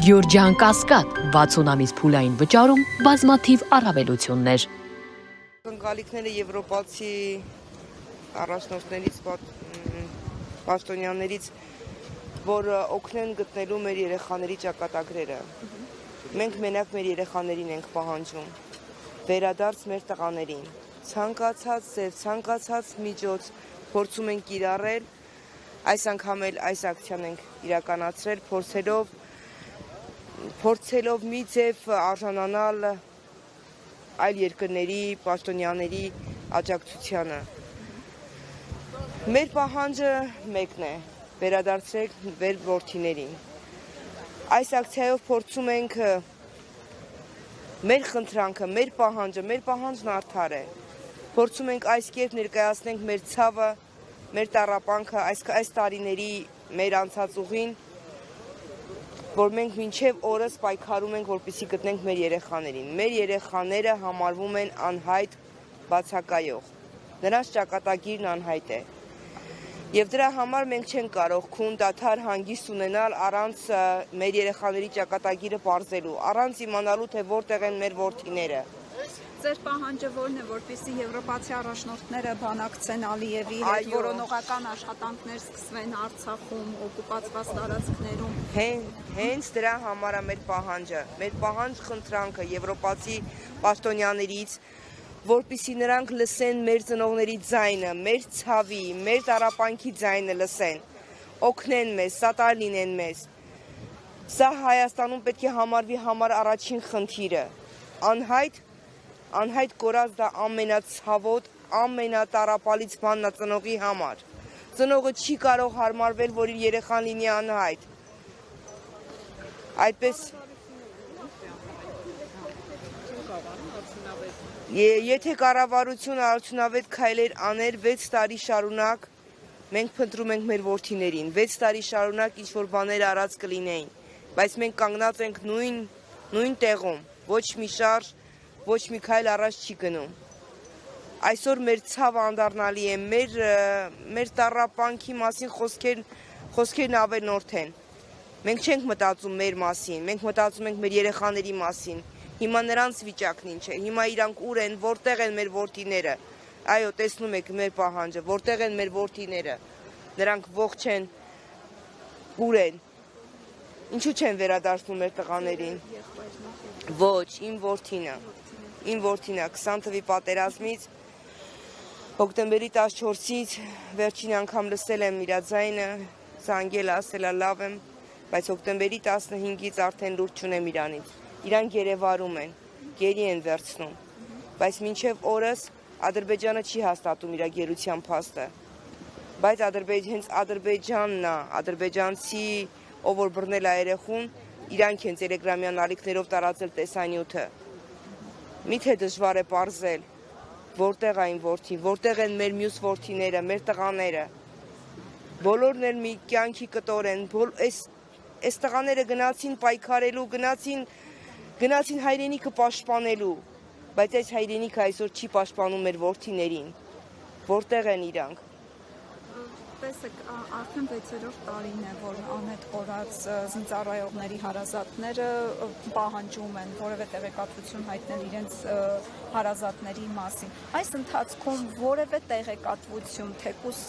Գյորջյան Կասկադ 60 ամիս փուլային վճարում բազմաթիվ առավելություններ։ Ընկալիքները եվրոպացի առաջնորդներից, պաշտոնյաներից, որ օգնեն գտնելու մեր երեխաների ճակատագրերը։ Մենք մենակ մեր երեխաներին ենք պահանջում, վերադարձ մեր տղաներին։ Ցանկացած ձև, ցանկացած միջոց փորձում ենք կիրառել, այս անգամ էլ այս ակցիան ենք իրականացրել, փորձելով մի ձև արժանանալ այլ երկրների պաշտոնյաների աջակցությանը։ Մեր պահանջը մեկն է, վերադարձրեք մեր որդիներին։ Այս ակցիայով փորձում ենք մեր խնդրանքը, մեր պահանջն արդար է։ Փորձում ենք այս կերպ ներկայացնենք մեր ցավը, մեր տառապանքը, այս տարիների մեր անցած ուղին, որ մենք մինչև օրս պայքարում ենք, որպեսզի գտնենք մեր երեխաներին։ Մեր երեխաները համարվում են անհայտ բացակայող։ Նրանց ճակատագիրն անհայտ է։ Եվ դրա համար մենք չենք կարող քուն դադար հանգիստ ունենալ առանց մեր երեխաների ճակատագիրը պարզելու, առանց իմանալու, թե որտեղ են մեր որդիները։ Ձեր պահանջը որն է, որպեսզի եվրոպացի առաջնորդները բանակցեն Ալիևի հետ, որոնողական աշխատանքներ սկսվեն Արցախում, օկուպացված տարածքներում։ Հենց դրա համար է մեր պահանջը, մեր խնդրանքը եվրոպացի պաշտոնյաներից, որպեսզի նրանք լսեն մեր ծնողների ձայնը, մեր ցավի, մեր տառապանքի ձայնը լսեն, օգնեն մեզ, սատար լինեն մեզ։ Սա Հայաստանում պետք է համարվի առաջին խնդիրը։ Անհայտ կորած դա ամենացավոտ, ամենատարապալից բանն է ծնողի համար։ Ծնողը չի կարող հարմարվել, որ իր երեխան լինի անհայտ։ Այդպես եթե կառավարությունը արդյունավետ քայլեր աներ 6 տարի շարունակ, մենք փնտրում ենք մեր որդիներին, 6 տարի շարունակ ինչ-որ բաներ արած կլինեին, բայց մենք կանգնած ենք նույն տեղում, ոչ մի շարժ, ոչ մի քայլ առաջ չի գնում։ Այսօր մեր ցավը անդառնալի է, մեր տառապանքի մասին խոսքերն ավելորդ են։ Մենք չենք մտածում մեր մասին, մենք մտածում ենք մեր երեխաների մասին։ Հիմա նրանց վիճակն ինչ է, հիմա իրանք ուր են, որտեղ են մեր որդիները։ Այո, տեսնում եք մեր պահանջը, որտեղ են մեր որդիները։ Նրանք ողջ են, ուր են։ Ինչու չեն վերադարձնում մեր տղաներին։ Ոչ, իմ որդինը 20 թվականի պատերազմից, հոկտեմբերի 14-ից վերջին անգամ լսել եմ իր ձայնը, զանգել ասել լավ եմ, բայց հոկտեմբերի 15-ից արդեն լուրջ չունեմ իրանից։ Իրանք Երևանում են, գերի են վերցնում, բայց մինչև օրս Ադրբեջանը չի հաստատում իր գերության փաստը։ Բայց հենց Ադրբեջանն է, ադրբեջանցի, ով որ բռնել է երեխուն, իրանք են տելեգրամյան ալիքներով տարածել տեսանյութը։ Միթե դժվար է պարզել, որտեղ այն որդին, որտեղ են մեր մյուս որդիները, մեր տղաները։ Բոլորն էլ մի կյանքի կտոր են, այս տղաները գնացին պայքարելու, գնացին հայրենիքը պաշտպանելու, բայց այս հայրենիքը այսօր չի պաշտպանում մեր որդիներին։ Որտեղ են իրանք։ Տեսեք, արդեն 6-րդ տարին է, որ անհետ կորած զինծառայողների հարազատները պահանջում են որևէ տեղեկատվություն հայտնել իրենց հարազատների մասին։ Այս ընթացքում որևէ տեղեկատվություն, թեկուզ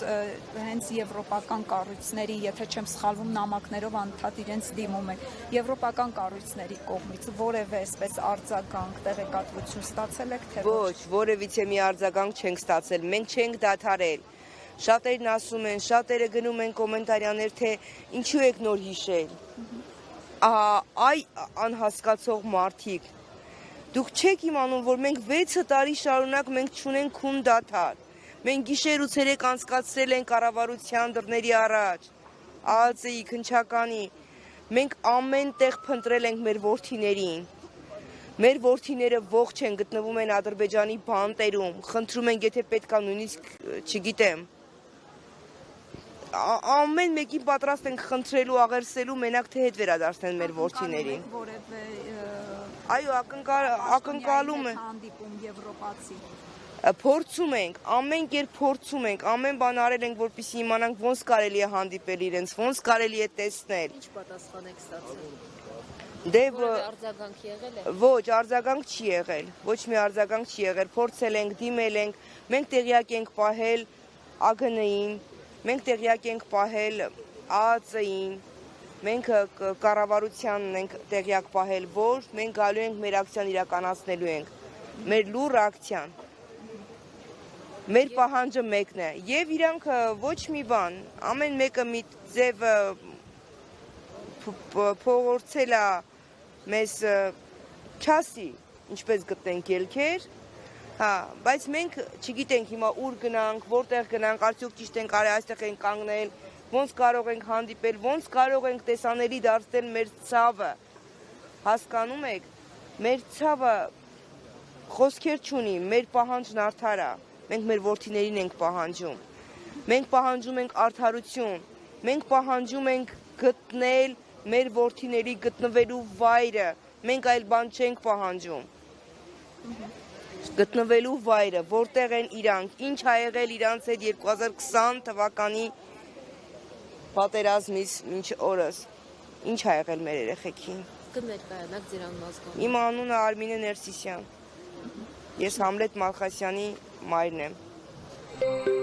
հենց եվրոպական կառույցների, եթե չեմ սխալվում, նամակներով անդադ իրենց դիմում են, եվրոպական կառույցների կողմից որևէ այսպես արձագանք, տեղեկատվություն ստացել եք, թե ոչ, որևիցե մի արձագանք չենք ստացել, մենք չենք դադարել։ Շատերն ասում են, շատերը գնում են կոմենտարյաներ, թե ինչու եք նոր հիշել։ Այ անհասկացող մարդիկ, դուք չեք իմանում, որ մենք 6 տարի շարունակ մենք չունենք քուն դադար։ Մենք գիշեր ու ցերեկ անցկացրել ենք կառավարության դռների առաջ, ԱԱԾ-ի, քննչականի։ Մենք ամեն տեղ փնտրել ենք մեր որդիներին։ Մեր որդիները ողջ են, գտնվում են Ադրբեջանի բանտերում, խնդրում ենք, եթե պետք է նույնիսկ, չգիտեմ, ամեն մեկին պատրաստ ենք խնդրելու, աղերսելու, մենակ թե հետ վերադարձնեն մեր որդիներին։ Այո, ակնկալում են։ Հանդիպում եվրոպացի։ Փորձում ենք, ամեն կերպ փորձում ենք, ամեն բան արել ենք, որպեսզի իմանանք ոնց կարելի է հանդիպել իրենց, ոնց կարելի է տեսնել։ Ինչ պատասխան եք ստացել։ Դե արձագանք եղել է։ ոչ, արձագանք չի եղել, ոչ մի արձագանք չի եղել, փորձել ենք, դիմել ենք, մենք տեղյակ ենք պահել ԱԳՆ-ին, մենք տեղյակ ենք պահել ԱԱՑ-ին, մենք կառավարությանն ենք տեղյակ պահել, որ մենք գալու ենք մեր ակցիան իրականացնելու ենք, մեր լուռ ակցիան, մեր պահանջը մեկն է, եւ իրանք ոչ մի բան, ամեն մեկը մի ձև փորձել է մեզ չասի, ինչպես գտնենք ելքեր, հա, բայց մենք չգիտենք հիմա ուր գնանք, որտեղ գնանք, արդյոք ճիշտ ենք արել, այստեղ ենք կանգնել, ոնց կարող ենք հանդիպել, ոնց կարող ենք տեսանելի դարձնել մեր ցավը, հասկանում եք, մեր ցավը խոսքեր չունի, մեր պահանջն արդար է, մենք մեր որդիներին ենք պահանջում, մենք պահանջում ենք արդարություն, մենք պահանջում ենք գտնել մեր որդիների գտնվելու վայրը, մենք այլ բան չենք պահանջում, գտնվելու վայրը, որտեղ են իրանք, ինչ ա եղել իրանց հետ 2020 թվականի պատերազմից մինչ օրս, ինչ ա եղել մեր երեխեքին։ Կներկայանաք ձեր անմազգան։ Իմ անունը Արմինե Ներսիսյան, ես Համլետ Մալխասյանի մայրն եմ։